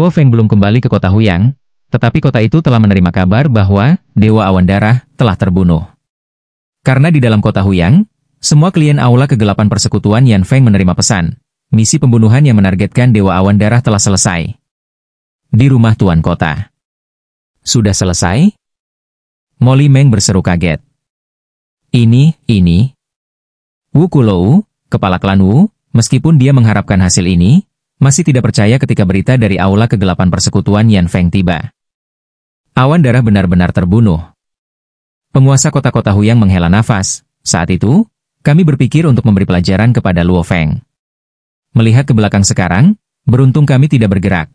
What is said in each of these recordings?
Luo Feng belum kembali ke kota Huyang, tetapi kota itu telah menerima kabar bahwa Dewa Awan Darah telah terbunuh. Karena di dalam kota Huyang, semua klien Aula Kegelapan Persekutuan Yan Feng menerima pesan. Misi pembunuhan yang menargetkan Dewa Awan Darah telah selesai. Di rumah Tuan Kota. Sudah selesai? Molly Meng berseru kaget. Ini. Wu Kulou, kepala klan Wu, meskipun dia mengharapkan hasil ini, masih tidak percaya ketika berita dari Aula Kegelapan Persekutuan Yan Feng tiba. Awan Darah benar-benar terbunuh. Penguasa kota-kota Huyang menghela nafas. Saat itu, kami berpikir untuk memberi pelajaran kepada Luo Feng. Melihat ke belakang sekarang, beruntung kami tidak bergerak.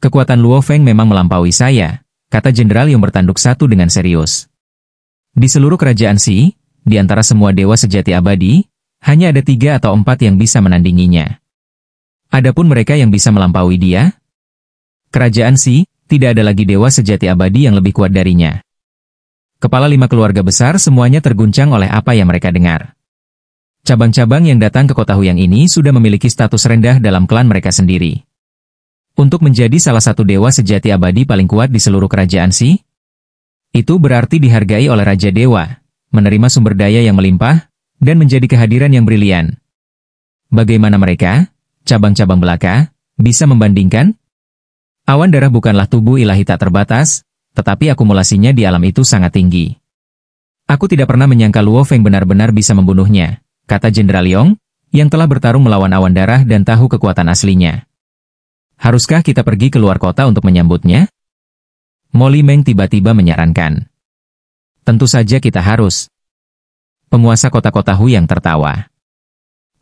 Kekuatan Luo Feng memang melampaui saya, kata Jenderal yang bertanduk satu dengan serius. Di seluruh kerajaan Xi, di antara semua dewa sejati abadi, hanya ada 3 atau 4 yang bisa menandinginya. Adapun mereka yang bisa melampaui dia, kerajaan Xi, tidak ada lagi dewa sejati abadi yang lebih kuat darinya. Kepala 5 keluarga besar semuanya terguncang oleh apa yang mereka dengar. Cabang-cabang yang datang ke kota Huyang ini sudah memiliki status rendah dalam klan mereka sendiri. Untuk menjadi salah satu dewa sejati abadi paling kuat di seluruh kerajaan Xi, itu berarti dihargai oleh Raja Dewa, menerima sumber daya yang melimpah, dan menjadi kehadiran yang brilian. Bagaimana mereka, cabang-cabang belaka, bisa membandingkan? Awan Darah bukanlah tubuh ilahi tak terbatas, tetapi akumulasinya di alam itu sangat tinggi. Aku tidak pernah menyangka Luo Feng benar-benar bisa membunuhnya, kata Jenderal Yong, yang telah bertarung melawan Awan Darah dan tahu kekuatan aslinya. Haruskah kita pergi ke luar kota untuk menyambutnya? Molly Meng tiba-tiba menyarankan. Tentu saja kita harus. Penguasa kota-kota Huyang tertawa.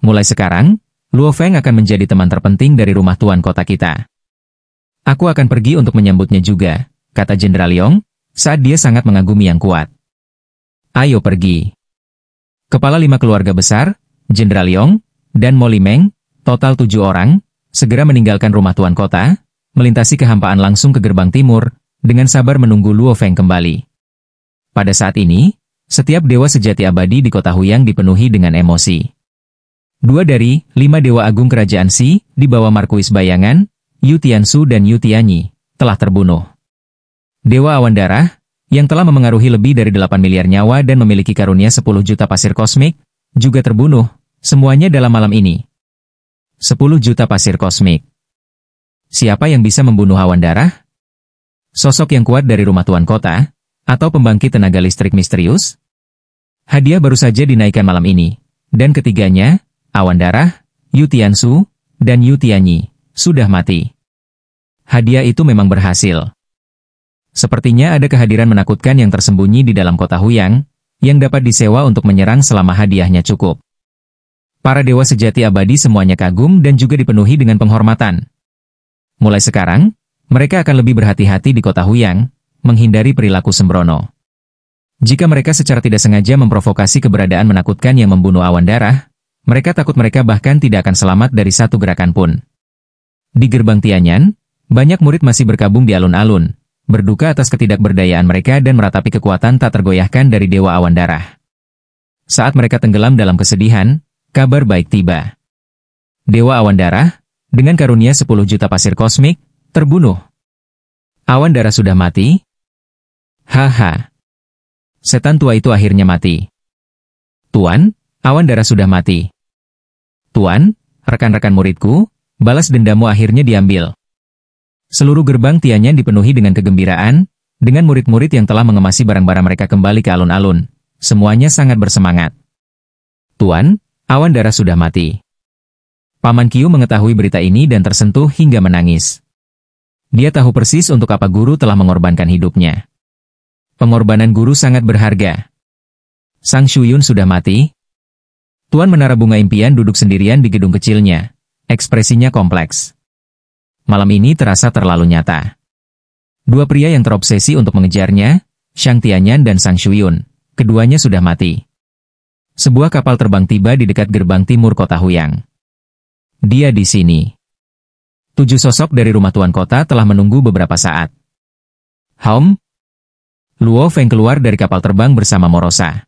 Mulai sekarang, Luo Feng akan menjadi teman terpenting dari rumah tuan kota kita. Aku akan pergi untuk menyambutnya juga, kata Jenderal Yong, saat dia sangat mengagumi yang kuat. Ayo pergi. Kepala 5 keluarga besar, Jenderal Yong, dan Molly Meng, total 7 orang, segera meninggalkan rumah tuan kota, melintasi kehampaan langsung ke gerbang timur, dengan sabar menunggu Luo Feng kembali. Pada saat ini, setiap dewa sejati abadi di kota Huyang dipenuhi dengan emosi. 2 dari 5 dewa agung kerajaan Xi, di bawah Markuis Bayangan, Yu Tiansu dan Yu Tianyi, telah terbunuh. Dewa Awan Darah, yang telah memengaruhi lebih dari 8 miliar nyawa dan memiliki karunia 10 juta pasir kosmik, juga terbunuh, semuanya dalam malam ini. 10 juta pasir kosmik. Siapa yang bisa membunuh Awan Darah? Sosok yang kuat dari rumah tuan kota, atau pembangkit tenaga listrik misterius? Hadiah baru saja dinaikkan malam ini, dan ketiganya, Awan Darah, Yu Tiansu, dan Yu Tianyi, sudah mati. Hadiah itu memang berhasil. Sepertinya ada kehadiran menakutkan yang tersembunyi di dalam kota Huyang, yang dapat disewa untuk menyerang selama hadiahnya cukup. Para dewa sejati abadi semuanya kagum dan juga dipenuhi dengan penghormatan. Mulai sekarang, mereka akan lebih berhati-hati di kota Huyang, menghindari perilaku sembrono. Jika mereka secara tidak sengaja memprovokasi keberadaan menakutkan yang membunuh Awan Darah, mereka takut mereka bahkan tidak akan selamat dari satu gerakan pun. Di gerbang Tianyan, banyak murid masih berkabung di alun-alun, berduka atas ketidakberdayaan mereka dan meratapi kekuatan tak tergoyahkan dari Dewa Awan Darah. Saat mereka tenggelam dalam kesedihan, kabar baik tiba. Dewa Awan Darah, dengan karunia 10 juta pasir kosmik, terbunuh. Awan Darah sudah mati? Haha. Setan tua itu akhirnya mati. Tuan, Awan Darah sudah mati. Tuan, rekan-rekan muridku, balas dendamu akhirnya diambil. Seluruh gerbang Tianyan dipenuhi dengan kegembiraan, dengan murid-murid yang telah mengemasi barang-barang mereka kembali ke alun-alun. Semuanya sangat bersemangat. Tuan, Awan Darah sudah mati. Paman Qiu mengetahui berita ini dan tersentuh hingga menangis. Dia tahu persis untuk apa guru telah mengorbankan hidupnya. Pengorbanan guru sangat berharga. Sang Shuyun sudah mati. Tuan Menara Bunga Impian duduk sendirian di gedung kecilnya. Ekspresinya kompleks. Malam ini terasa terlalu nyata. 2 pria yang terobsesi untuk mengejarnya, Shang Tianyan dan Sang Shuyun, keduanya sudah mati. Sebuah kapal terbang tiba di dekat gerbang timur kota Huyang. Dia di sini. 7 sosok dari rumah tuan kota telah menunggu beberapa saat. Luo Feng keluar dari kapal terbang bersama Morosa.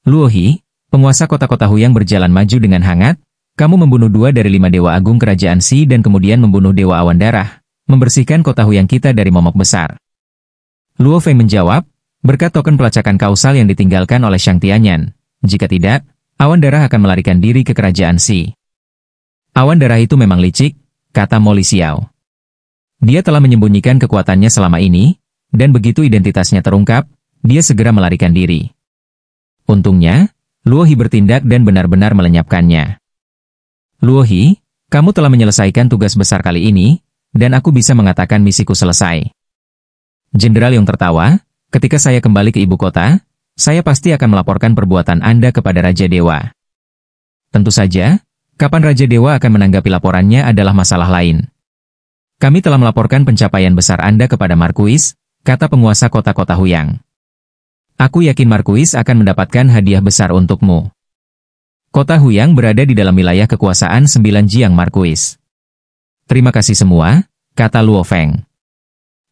Luo Hi, penguasa kota-kota Huyang berjalan maju dengan hangat. Kamu membunuh 2 dari 5 dewa agung kerajaan Xi dan kemudian membunuh Dewa Awan Darah. membersihkan kota Huyang kita dari momok besar. Luo Feng menjawab, berkat token pelacakan kausal yang ditinggalkan oleh Shang Tianyan. Jika tidak, awan darah akan melarikan diri ke kerajaan Xi. Awan darah itu memang licik, kata Mo Li Xiao. Dia telah menyembunyikan kekuatannya selama ini, dan begitu identitasnya terungkap, dia segera melarikan diri. Untungnya, Luo He bertindak dan benar-benar melenyapkannya. Luo He, kamu telah menyelesaikan tugas besar kali ini, dan aku bisa mengatakan misiku selesai. Jenderal Yong tertawa, ketika saya kembali ke ibu kota, saya pasti akan melaporkan perbuatan Anda kepada Raja Dewa. Tentu saja, kapan Raja Dewa akan menanggapi laporannya adalah masalah lain. Kami telah melaporkan pencapaian besar Anda kepada Markuis, kata penguasa kota-kota Huyang. Aku yakin Markuis akan mendapatkan hadiah besar untukmu. Kota Huyang berada di dalam wilayah kekuasaan 9 Jiang Markuis. Terima kasih semua, kata Luo Feng.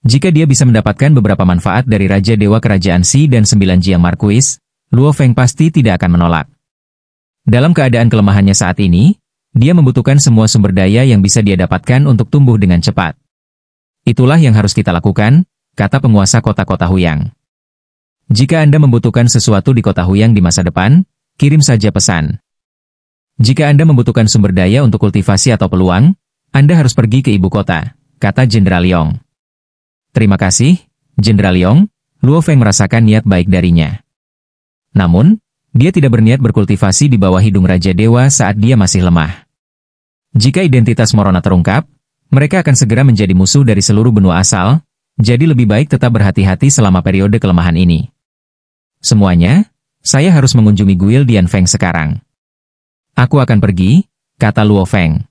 Jika dia bisa mendapatkan beberapa manfaat dari Raja Dewa Kerajaan Xi dan 9 Jiang Markuis, Luo Feng pasti tidak akan menolak. Dalam keadaan kelemahannya saat ini, dia membutuhkan semua sumber daya yang bisa dia dapatkan untuk tumbuh dengan cepat. Itulah yang harus kita lakukan, kata penguasa kota-kota Huyang. Jika Anda membutuhkan sesuatu di kota Huyang di masa depan, kirim saja pesan. Jika Anda membutuhkan sumber daya untuk kultivasi atau peluang, Anda harus pergi ke ibu kota, kata Jenderal Yong. Terima kasih, Jenderal Yong, Luo Feng merasakan niat baik darinya. Namun, dia tidak berniat berkultivasi di bawah hidung Raja Dewa saat dia masih lemah. Jika identitas Morona terungkap, mereka akan segera menjadi musuh dari seluruh benua asal, jadi lebih baik tetap berhati-hati selama periode kelemahan ini. Semuanya, saya harus mengunjungi Guil Dian Feng sekarang. Aku akan pergi, kata Luo Feng.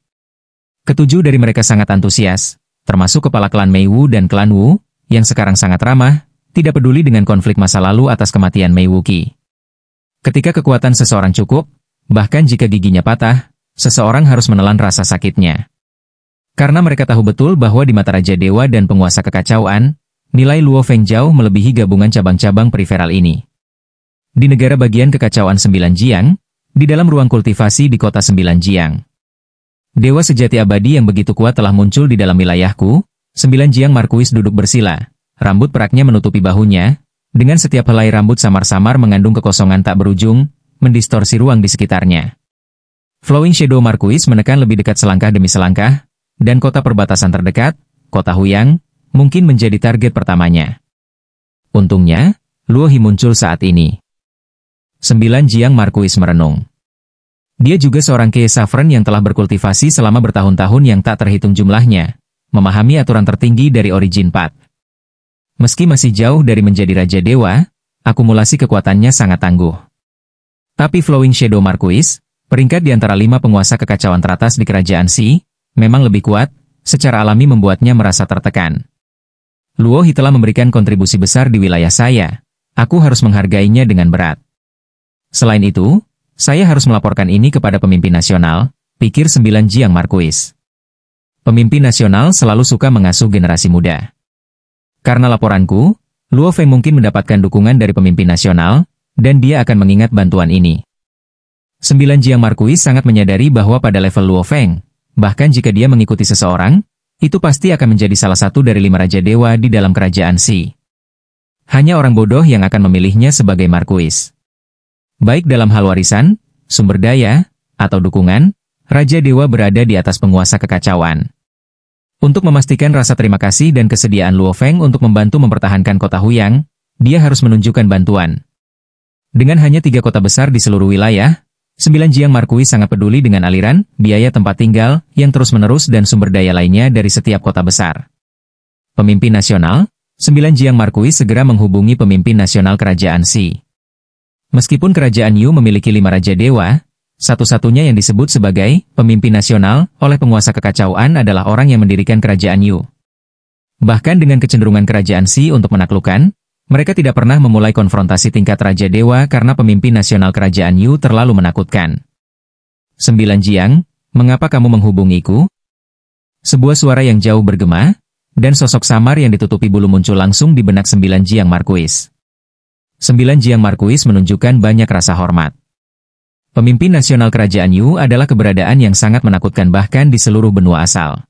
Ketujuh dari mereka sangat antusias, termasuk kepala klan Mei Wu dan klan Wu, yang sekarang sangat ramah, tidak peduli dengan konflik masa lalu atas kematian Mei Wuqi. Ketika kekuatan seseorang cukup, bahkan jika giginya patah, seseorang harus menelan rasa sakitnya. Karena mereka tahu betul bahwa di mata Raja Dewa dan penguasa kekacauan, nilai Luo Feng jauh melebihi gabungan cabang-cabang periferal ini. Di negara bagian kekacauan 9 Jiang, di dalam ruang kultivasi di kota 9 Jiang. Dewa sejati abadi yang begitu kuat telah muncul di dalam wilayahku. 9 Jiang Markuis duduk bersila, rambut peraknya menutupi bahunya, dengan setiap helai rambut samar-samar mengandung kekosongan tak berujung, mendistorsi ruang di sekitarnya. Flowing Shadow Markuis menekan lebih dekat selangkah demi selangkah, dan kota perbatasan terdekat, kota Huyang, mungkin menjadi target pertamanya. Untungnya, Luo He muncul saat ini. 9 Jiang Markuis merenung. Dia juga seorang Kei Saffron yang telah berkultivasi selama bertahun-tahun yang tak terhitung jumlahnya, memahami aturan tertinggi dari Origin Path. Meski masih jauh dari menjadi Raja Dewa, akumulasi kekuatannya sangat tangguh. Tapi Flowing Shadow Markuis, peringkat di antara 5 penguasa kekacauan teratas di kerajaan Xi, memang lebih kuat, secara alami membuatnya merasa tertekan. Luo He telah memberikan kontribusi besar di wilayah saya, aku harus menghargainya dengan berat. Selain itu, saya harus melaporkan ini kepada pemimpin nasional, pikir 9 Jiang Markuis. Pemimpin nasional selalu suka mengasuh generasi muda. Karena laporanku, Luo Feng mungkin mendapatkan dukungan dari pemimpin nasional, dan dia akan mengingat bantuan ini. 9 Jiang Markuis sangat menyadari bahwa pada level Luo Feng, bahkan jika dia mengikuti seseorang, itu pasti akan menjadi salah satu dari 5 Raja Dewa di dalam kerajaan Xi. Hanya orang bodoh yang akan memilihnya sebagai Markuis. Baik dalam hal warisan, sumber daya, atau dukungan, Raja Dewa berada di atas penguasa kekacauan. Untuk memastikan rasa terima kasih dan kesediaan Luo Feng untuk membantu mempertahankan kota Huyang, dia harus menunjukkan bantuan. Dengan hanya 3 kota besar di seluruh wilayah, 9 Jiang Markuis sangat peduli dengan aliran, biaya tempat tinggal, yang terus-menerus dan sumber daya lainnya dari setiap kota besar. Pemimpin nasional, 9 Jiang Markuis segera menghubungi pemimpin nasional kerajaan Xi. Meskipun kerajaan Yu memiliki 5 Raja Dewa, satu-satunya yang disebut sebagai pemimpin nasional oleh penguasa kekacauan adalah orang yang mendirikan kerajaan Yu. Bahkan dengan kecenderungan kerajaan Xi untuk menaklukkan, mereka tidak pernah memulai konfrontasi tingkat Raja Dewa karena pemimpin nasional kerajaan Yu terlalu menakutkan. 9 Jiang, mengapa kamu menghubungiku? Sebuah suara yang jauh bergema, dan sosok samar yang ditutupi bulu muncul langsung di benak 9 Jiang Markuis. 9 Jiang Markuis menunjukkan banyak rasa hormat. Pemimpin nasional kerajaan Yu adalah keberadaan yang sangat menakutkan bahkan di seluruh benua asal.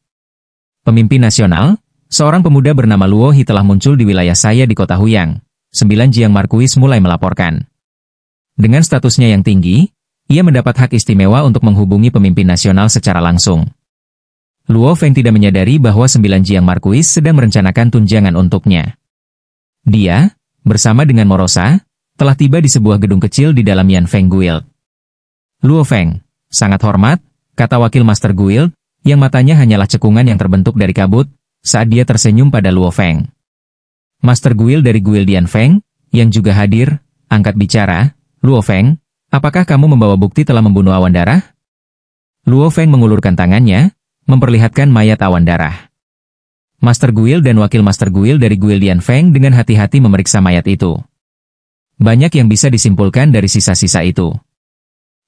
Pemimpin nasional, Seorang pemuda bernama Luo He telah muncul di wilayah saya di kota Huyang. 9 Jiang Marquis mulai melaporkan. Dengan statusnya yang tinggi, ia mendapat hak istimewa untuk menghubungi pemimpin nasional secara langsung. Luo Feng tidak menyadari bahwa 9 Jiang Marquis sedang merencanakan tunjangan untuknya. Dia, bersama dengan Morosa, telah tiba di sebuah gedung kecil di dalam Yanfeng Guild. Luo Feng, sangat hormat, kata wakil Master Guild, yang matanya hanyalah cekungan yang terbentuk dari kabut, saat dia tersenyum pada Luo Feng. Master Guild dari Guild Yanfeng, yang juga hadir, angkat bicara, Luo Feng, apakah kamu membawa bukti telah membunuh awan darah? Luo Feng mengulurkan tangannya, memperlihatkan mayat awan darah. Master Guild dan wakil Master Guild dari Guild Yanfeng dengan hati-hati memeriksa mayat itu. Banyak yang bisa disimpulkan dari sisa-sisa itu.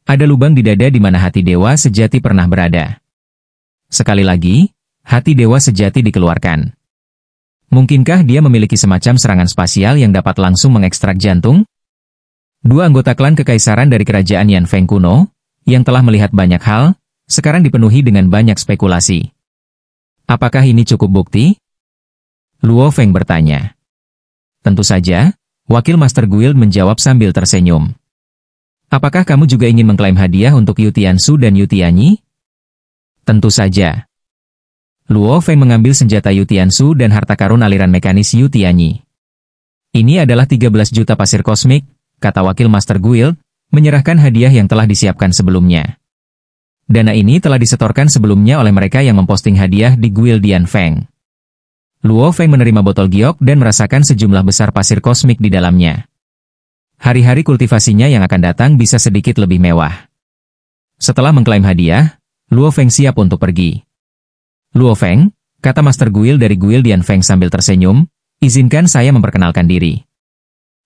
Ada lubang di dada di mana hati dewa sejati pernah berada. Sekali lagi, hati dewa sejati dikeluarkan. Mungkinkah dia memiliki semacam serangan spasial yang dapat langsung mengekstrak jantung? 2 anggota klan kekaisaran dari kerajaan Yanfeng kuno, yang telah melihat banyak hal, sekarang dipenuhi dengan banyak spekulasi. Apakah ini cukup bukti? Luo Feng bertanya. Tentu saja, wakil Master Guild menjawab sambil tersenyum. Apakah kamu juga ingin mengklaim hadiah untuk Yu Tiansu dan Yu Tianyi? Tentu saja. Luo Feng mengambil senjata Yu Tiansu dan harta karun aliran mekanis Yu Tianyi. Ini adalah 13 juta pasir kosmik, kata wakil Master Guild, menyerahkan hadiah yang telah disiapkan sebelumnya. Dana ini telah disetorkan sebelumnya oleh mereka yang memposting hadiah di Guild Yanfeng. Luo Feng menerima botol giok dan merasakan sejumlah besar pasir kosmik di dalamnya. Hari-hari kultivasinya yang akan datang bisa sedikit lebih mewah. Setelah mengklaim hadiah, Luo Feng siap untuk pergi. Luo Feng, kata Master Guild dari Guild Yanfeng sambil tersenyum, izinkan saya memperkenalkan diri.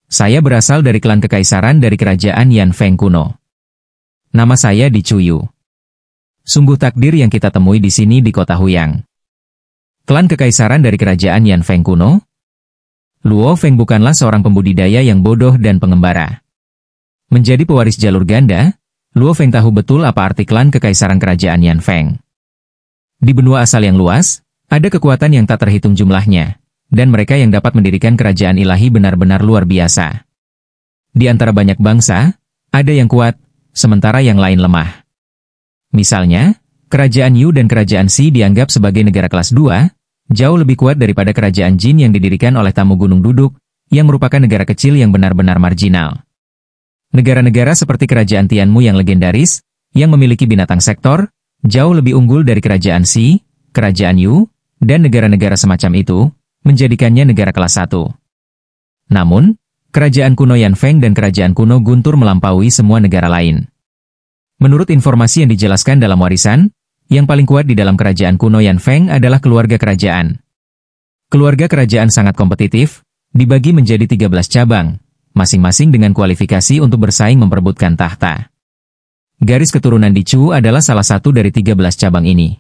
Saya berasal dari klan kekaisaran dari kerajaan Yanfeng kuno. Nama saya Di Chuyu. Sungguh takdir yang kita temui di sini di kota Huyang. Klan kekaisaran dari kerajaan Yanfeng kuno? Luo Feng bukanlah seorang pembudidaya yang bodoh dan pengembara. Menjadi pewaris jalur ganda, Luo Feng tahu betul apa arti klan kekaisaran kerajaan Yanfeng. Di benua asal yang luas, ada kekuatan yang tak terhitung jumlahnya, dan mereka yang dapat mendirikan kerajaan ilahi benar-benar luar biasa. Di antara banyak bangsa, ada yang kuat, sementara yang lain lemah. Misalnya, kerajaan Yu dan kerajaan Xi dianggap sebagai negara kelas 2, jauh lebih kuat daripada kerajaan Jin yang didirikan oleh tamu gunung duduk, yang merupakan negara kecil yang benar-benar marginal. Negara-negara seperti kerajaan Tianmu yang legendaris, yang memiliki binatang sektor, jauh lebih unggul dari kerajaan Xi, kerajaan Yu, dan negara-negara semacam itu, menjadikannya negara kelas 1. Namun, kerajaan kuno Yanfeng dan kerajaan kuno Guntur melampaui semua negara lain. Menurut informasi yang dijelaskan dalam warisan, yang paling kuat di dalam kerajaan kuno Yanfeng adalah keluarga kerajaan. Keluarga kerajaan sangat kompetitif, dibagi menjadi 13 cabang, masing-masing dengan kualifikasi untuk bersaing memperebutkan tahta. Garis keturunan Di Chu adalah salah satu dari 13 cabang ini.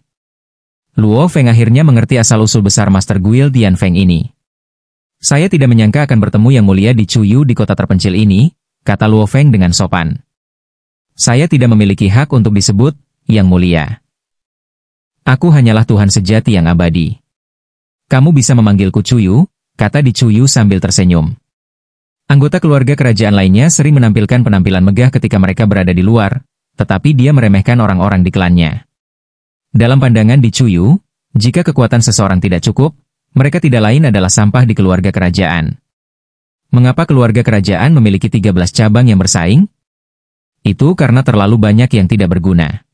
Luo Feng akhirnya mengerti asal-usul besar Master Guild Yanfeng ini. Saya tidak menyangka akan bertemu Yang Mulia Di Chuyu di kota terpencil ini, kata Luo Feng dengan sopan. Saya tidak memiliki hak untuk disebut Yang Mulia. Aku hanyalah Tuhan sejati yang abadi. Kamu bisa memanggilku Chuyu, kata Di Chuyu sambil tersenyum. Anggota keluarga kerajaan lainnya sering menampilkan penampilan megah ketika mereka berada di luar, tetapi dia meremehkan orang-orang di klannya. Dalam pandangan Di Chuyu, jika kekuatan seseorang tidak cukup, mereka tidak lain adalah sampah di keluarga kerajaan. Mengapa keluarga kerajaan memiliki 13 cabang yang bersaing? Itu karena terlalu banyak yang tidak berguna.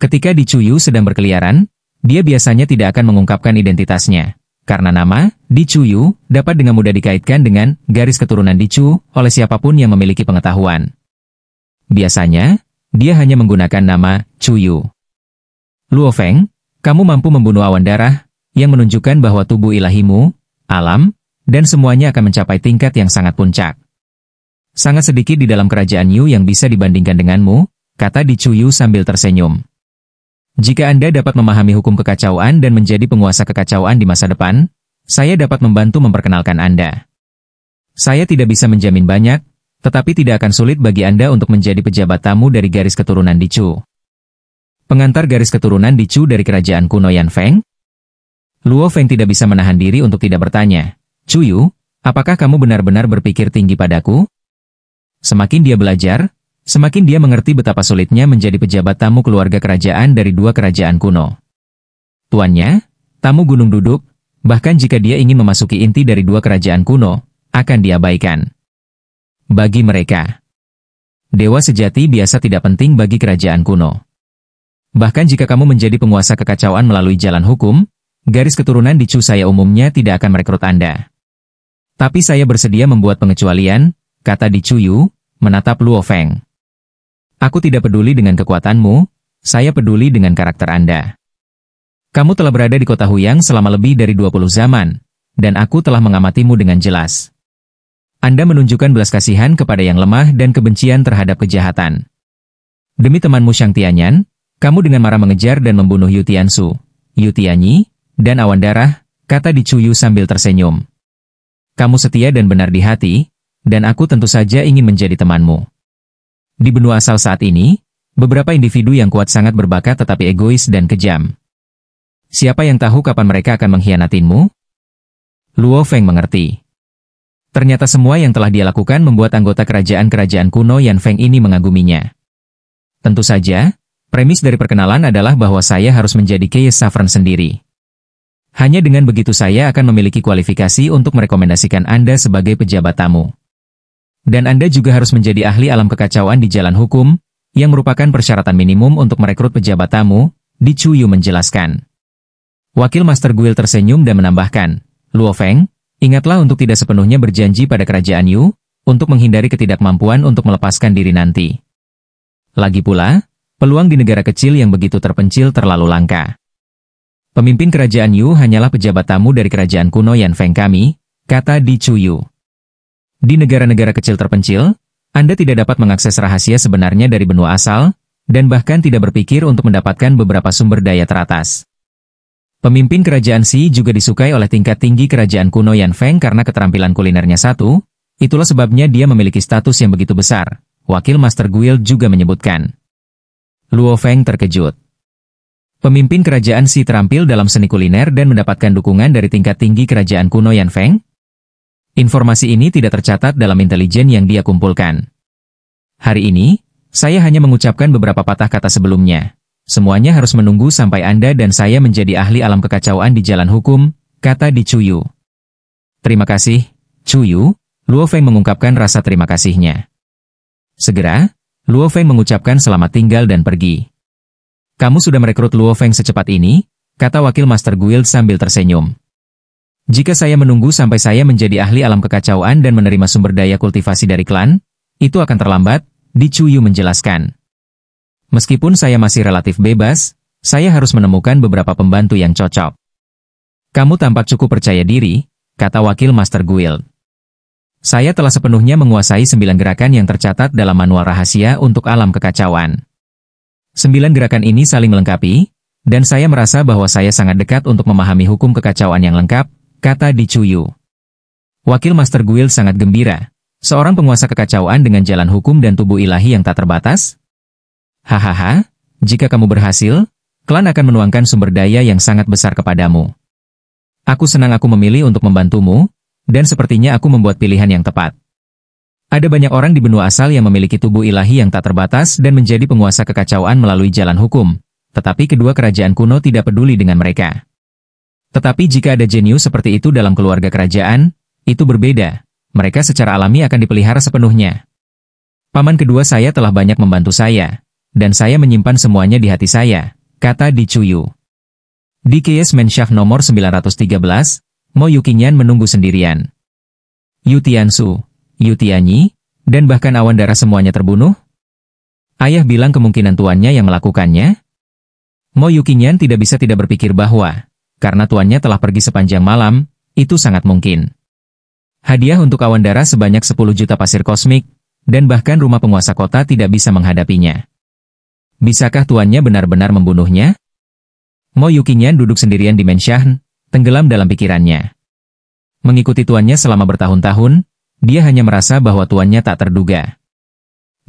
Ketika Di Chuyu sedang berkeliaran, dia biasanya tidak akan mengungkapkan identitasnya, karena nama Di Chuyu dapat dengan mudah dikaitkan dengan garis keturunan Di Chu oleh siapapun yang memiliki pengetahuan. Biasanya, dia hanya menggunakan nama Chuyu. Luo Feng, kamu mampu membunuh awan darah, yang menunjukkan bahwa tubuh ilahimu, alam, dan semuanya akan mencapai tingkat yang sangat puncak. Sangat sedikit di dalam kerajaan Yu yang bisa dibandingkan denganmu, kata Di Chuyu sambil tersenyum. Jika Anda dapat memahami hukum kekacauan dan menjadi penguasa kekacauan di masa depan, saya dapat membantu memperkenalkan Anda. Saya tidak bisa menjamin banyak, tetapi tidak akan sulit bagi Anda untuk menjadi pejabat tamu dari garis keturunan Di Chu. Pengantar garis keturunan Di Chu dari kerajaan kuno Yanfeng? Luo Feng tidak bisa menahan diri untuk tidak bertanya. Cuyu, apakah kamu benar-benar berpikir tinggi padaku? Semakin dia belajar, semakin dia mengerti betapa sulitnya menjadi pejabat tamu keluarga kerajaan dari dua kerajaan kuno. Tuannya, tamu gunung duduk, bahkan jika dia ingin memasuki inti dari dua kerajaan kuno, akan diabaikan. Bagi mereka, dewa sejati biasa tidak penting bagi kerajaan kuno. Bahkan jika kamu menjadi penguasa kekacauan melalui jalan hukum, garis keturunan di Chu saya umumnya tidak akan merekrut Anda. Tapi saya bersedia membuat pengecualian, kata Di Chuyu, menatap Luo Feng. Aku tidak peduli dengan kekuatanmu, saya peduli dengan karakter Anda. Kamu telah berada di kota Huyang selama lebih dari 20 zaman, dan aku telah mengamatimu dengan jelas. Anda menunjukkan belas kasihan kepada yang lemah dan kebencian terhadap kejahatan. Demi temanmu Shang Tianyan, kamu dengan marah mengejar dan membunuh Yu Tiansu, Yu Tianyi, dan Awan Darah, kata Di Chuyu sambil tersenyum. Kamu setia dan benar di hati, dan aku tentu saja ingin menjadi temanmu. Di benua asal saat ini, beberapa individu yang kuat sangat berbakat tetapi egois dan kejam. Siapa yang tahu kapan mereka akan mengkhianatimu? Luo Feng mengerti. Ternyata semua yang telah dia lakukan membuat anggota kerajaan-kerajaan kuno Yan Feng ini mengaguminya. Tentu saja, premis dari perkenalan adalah bahwa saya harus menjadi Keyes Saffron sendiri. Hanya dengan begitu saya akan memiliki kualifikasi untuk merekomendasikan Anda sebagai pejabat tamu. Dan Anda juga harus menjadi ahli alam kekacauan di jalan hukum, yang merupakan persyaratan minimum untuk merekrut pejabat tamu, Di Chuyu menjelaskan. Wakil Master Guild tersenyum dan menambahkan, Luo Feng, ingatlah untuk tidak sepenuhnya berjanji pada kerajaan Yu, untuk menghindari ketidakmampuan untuk melepaskan diri nanti. Lagi pula, peluang di negara kecil yang begitu terpencil terlalu langka. Pemimpin kerajaan Yu hanyalah pejabat tamu dari kerajaan kuno Yan Feng kami, kata Di Chuyu. Di negara-negara kecil terpencil, Anda tidak dapat mengakses rahasia sebenarnya dari benua asal, dan bahkan tidak berpikir untuk mendapatkan beberapa sumber daya teratas. Pemimpin kerajaan Xi juga disukai oleh tingkat tinggi kerajaan kuno Yan Feng karena keterampilan kulinernya satu, itulah sebabnya dia memiliki status yang begitu besar, Wakil Master Guild juga menyebutkan. Luo Feng terkejut. Pemimpin kerajaan Xi terampil dalam seni kuliner dan mendapatkan dukungan dari tingkat tinggi kerajaan kuno Yan Feng? Informasi ini tidak tercatat dalam intelijen yang dia kumpulkan. Hari ini, saya hanya mengucapkan beberapa patah kata sebelumnya. Semuanya harus menunggu sampai Anda dan saya menjadi ahli alam kekacauan di jalan hukum, kata Di Chuyu. Terima kasih, Chuyu, Luo Feng mengungkapkan rasa terima kasihnya. Segera, Luo Feng mengucapkan selamat tinggal dan pergi. Kamu sudah merekrut Luo Feng secepat ini, kata Wakil Master Guild sambil tersenyum. Jika saya menunggu sampai saya menjadi ahli alam kekacauan dan menerima sumber daya kultivasi dari klan, itu akan terlambat, Di Chuyu menjelaskan. Meskipun saya masih relatif bebas, saya harus menemukan beberapa pembantu yang cocok. Kamu tampak cukup percaya diri, kata Wakil Master Guild. Saya telah sepenuhnya menguasai 9 gerakan yang tercatat dalam manual rahasia untuk alam kekacauan. 9 gerakan ini saling melengkapi, dan saya merasa bahwa saya sangat dekat untuk memahami hukum kekacauan yang lengkap, kata Di Chuyu. Wakil Master Guild sangat gembira. Seorang penguasa kekacauan dengan jalan hukum dan tubuh ilahi yang tak terbatas? Hahaha, jika kamu berhasil, klan akan menuangkan sumber daya yang sangat besar kepadamu. Aku senang aku memilih untuk membantumu, dan sepertinya aku membuat pilihan yang tepat. Ada banyak orang di benua asal yang memiliki tubuh ilahi yang tak terbatas dan menjadi penguasa kekacauan melalui jalan hukum, tetapi kedua kerajaan kuno tidak peduli dengan mereka. Tetapi jika ada jenius seperti itu dalam keluarga kerajaan, itu berbeda. Mereka secara alami akan dipelihara sepenuhnya. Paman kedua saya telah banyak membantu saya, dan saya menyimpan semuanya di hati saya, kata Di Chuyu. Di Keyes Menshak nomor 913, Mo Yuqingyan menunggu sendirian. Yu Tiansu, Yu Tianyi, dan bahkan Awan Darah semuanya terbunuh? Ayah bilang kemungkinan tuannya yang melakukannya? Mo Yuqingyan tidak bisa tidak berpikir bahwa, karena tuannya telah pergi sepanjang malam, itu sangat mungkin. Hadiah untuk Awan Darah sebanyak 10 juta pasir kosmik, dan bahkan rumah penguasa kota tidak bisa menghadapinya. Bisakah tuannya benar-benar membunuhnya? Mo Yuqingyan duduk sendirian di Menshan, tenggelam dalam pikirannya. Mengikuti tuannya selama bertahun-tahun, dia hanya merasa bahwa tuannya tak terduga.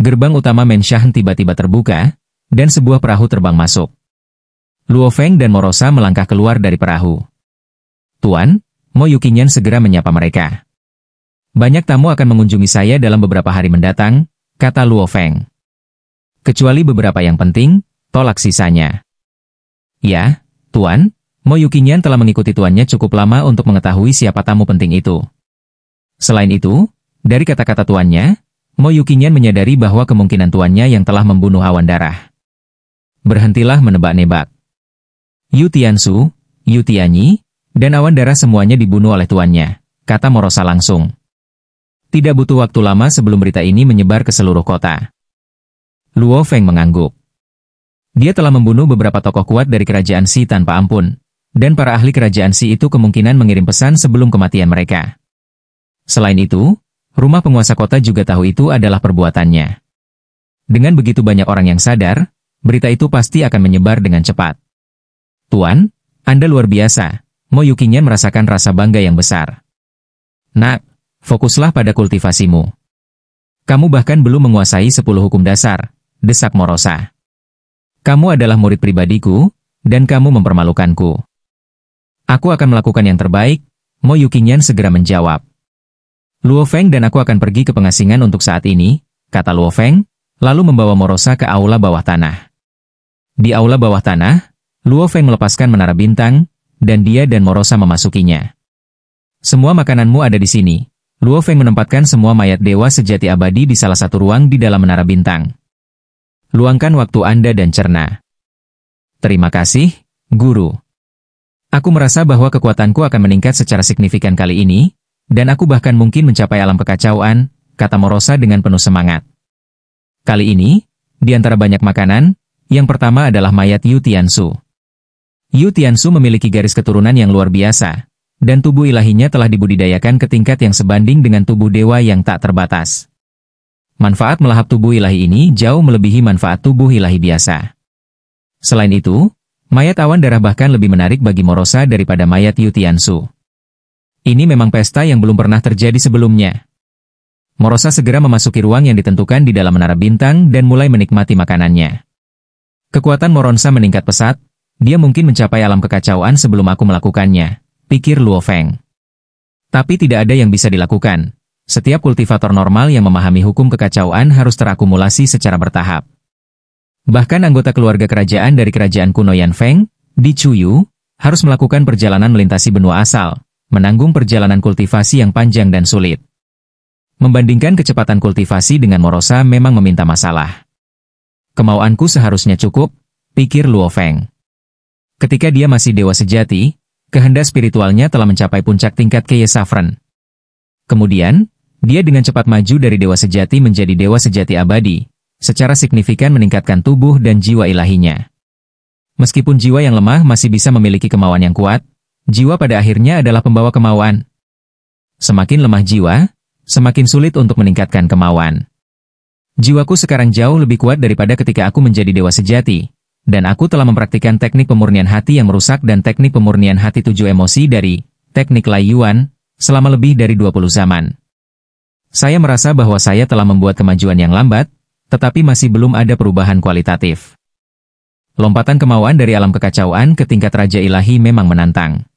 Gerbang utama Menshan tiba-tiba terbuka, dan sebuah perahu terbang masuk. Luo Feng dan Morosa melangkah keluar dari perahu. Tuan, Mo Yuqingyan segera menyapa mereka. Banyak tamu akan mengunjungi saya dalam beberapa hari mendatang, kata Luo Feng. Kecuali beberapa yang penting, tolak sisanya. Ya, Tuan, Mo Yuqingyan telah mengikuti tuannya cukup lama untuk mengetahui siapa tamu penting itu. Selain itu, dari kata-kata tuannya, Mo Yuqingyan menyadari bahwa kemungkinan tuannya yang telah membunuh awan darah. Berhentilah menebak-nebak. Yu Tiansu, Yu Tianyi, dan awan darah semuanya dibunuh oleh tuannya, kata Morosa langsung. Tidak butuh waktu lama sebelum berita ini menyebar ke seluruh kota. Luo Feng mengangguk. Dia telah membunuh beberapa tokoh kuat dari kerajaan Xi tanpa ampun, dan para ahli kerajaan Xi itu kemungkinan mengirim pesan sebelum kematian mereka. Selain itu, rumah penguasa kota juga tahu itu adalah perbuatannya. Dengan begitu banyak orang yang sadar, berita itu pasti akan menyebar dengan cepat. Tuan, Anda luar biasa. Mo Yuqingyan merasakan rasa bangga yang besar. Nak, fokuslah pada kultivasimu. Kamu bahkan belum menguasai 10 hukum dasar, desak Morosa. Kamu adalah murid pribadiku, dan kamu mempermalukanku. Aku akan melakukan yang terbaik, Mo Yuqingyan segera menjawab. Luo Feng dan aku akan pergi ke pengasingan untuk saat ini, kata Luo Feng, lalu membawa Morosa ke aula bawah tanah. Di aula bawah tanah, Luo Feng melepaskan menara bintang, dan dia dan Morosa memasukinya. Semua makananmu ada di sini. Luo Feng menempatkan semua mayat dewa sejati abadi di salah satu ruang di dalam menara bintang. Luangkan waktu Anda dan cerna. Terima kasih, Guru. Aku merasa bahwa kekuatanku akan meningkat secara signifikan kali ini, dan aku bahkan mungkin mencapai alam kekacauan, kata Morosa dengan penuh semangat. Kali ini, di antara banyak makanan, yang pertama adalah mayat Yu Tiansu. Yu Tiansu memiliki garis keturunan yang luar biasa, dan tubuh ilahinya telah dibudidayakan ke tingkat yang sebanding dengan tubuh dewa yang tak terbatas. Manfaat melahap tubuh ilahi ini jauh melebihi manfaat tubuh ilahi biasa. Selain itu, mayat awan darah bahkan lebih menarik bagi Morosa daripada mayat Yu Tiansu. Ini memang pesta yang belum pernah terjadi sebelumnya. Morosa segera memasuki ruang yang ditentukan di dalam menara bintang dan mulai menikmati makanannya. Kekuatan Moronsa meningkat pesat, dia mungkin mencapai alam kekacauan sebelum aku melakukannya, pikir Luo Feng. Tapi tidak ada yang bisa dilakukan. Setiap kultivator normal yang memahami hukum kekacauan harus terakumulasi secara bertahap. Bahkan anggota keluarga kerajaan dari kerajaan kuno Yan Feng, Di Chuyu, harus melakukan perjalanan melintasi benua asal, menanggung perjalanan kultivasi yang panjang dan sulit. Membandingkan kecepatan kultivasi dengan Morosa memang meminta masalah. Kemauanku seharusnya cukup, pikir Luo Feng. Ketika dia masih dewa sejati, kehendak spiritualnya telah mencapai puncak tingkat Keye Saffron. Kemudian, dia dengan cepat maju dari dewa sejati menjadi dewa sejati abadi, secara signifikan meningkatkan tubuh dan jiwa ilahinya. Meskipun jiwa yang lemah masih bisa memiliki kemauan yang kuat, jiwa pada akhirnya adalah pembawa kemauan. Semakin lemah jiwa, semakin sulit untuk meningkatkan kemauan. Jiwaku sekarang jauh lebih kuat daripada ketika aku menjadi dewa sejati, dan aku telah mempraktikkan teknik pemurnian hati yang merusak dan teknik pemurnian hati 7 emosi dari teknik Lai Yuan selama lebih dari 20 zaman. Saya merasa bahwa saya telah membuat kemajuan yang lambat, tetapi masih belum ada perubahan kualitatif. Lompatan kemauan dari alam kekacauan ke tingkat Raja Ilahi memang menantang.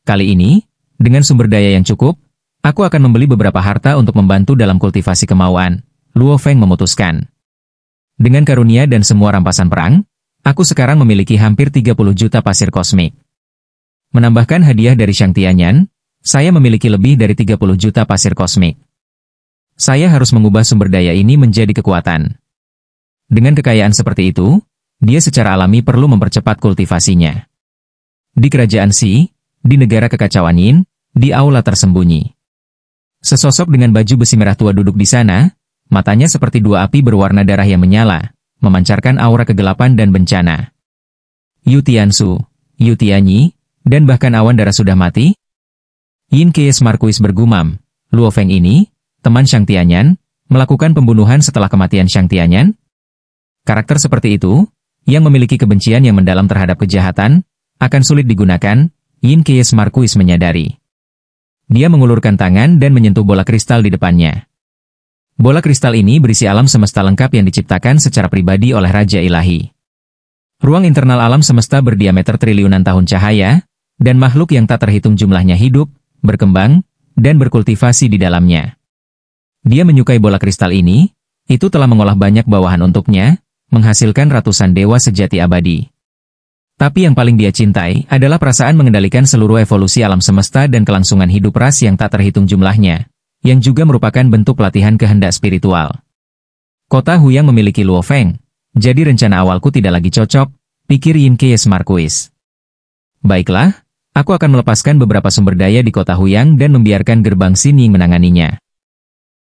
Kali ini, dengan sumber daya yang cukup, aku akan membeli beberapa harta untuk membantu dalam kultivasi kemauan, Luo Feng memutuskan. Dengan karunia dan semua rampasan perang, aku sekarang memiliki hampir 30 juta pasir kosmik. Menambahkan hadiah dari Shang Tianyan, saya memiliki lebih dari 30 juta pasir kosmik. Saya harus mengubah sumber daya ini menjadi kekuatan. Dengan kekayaan seperti itu, dia secara alami perlu mempercepat kultivasinya. Di kerajaan Xi, di negara kekacauan Yin, di aula tersembunyi. Sesosok dengan baju besi merah tua duduk di sana, matanya seperti dua api berwarna darah yang menyala, memancarkan aura kegelapan dan bencana. Yu Tiansu, Yu Tianyi, dan bahkan awan darah sudah mati? Yin Keyes Marquis bergumam, Luo Feng ini, teman Shang Tianyan, melakukan pembunuhan setelah kematian Shang Tianyan? Karakter seperti itu, yang memiliki kebencian yang mendalam terhadap kejahatan, akan sulit digunakan, Yin Keyes Marquis menyadari. Dia mengulurkan tangan dan menyentuh bola kristal di depannya. Bola kristal ini berisi alam semesta lengkap yang diciptakan secara pribadi oleh Raja Ilahi. Ruang internal alam semesta berdiameter triliunan tahun cahaya, dan makhluk yang tak terhitung jumlahnya hidup, berkembang, dan berkultivasi di dalamnya. Dia menyukai bola kristal ini, itu telah mengolah banyak bawahan untuknya, menghasilkan ratusan dewa sejati abadi. Tapi yang paling dia cintai adalah perasaan mengendalikan seluruh evolusi alam semesta dan kelangsungan hidup ras yang tak terhitung jumlahnya, yang juga merupakan bentuk pelatihan kehendak spiritual. Kota Huyang memiliki Luo Feng, jadi rencana awalku tidak lagi cocok, pikir Yin Keyes Marquis. Baiklah, aku akan melepaskan beberapa sumber daya di kota Huyang dan membiarkan gerbang Xin Ying menanganinya.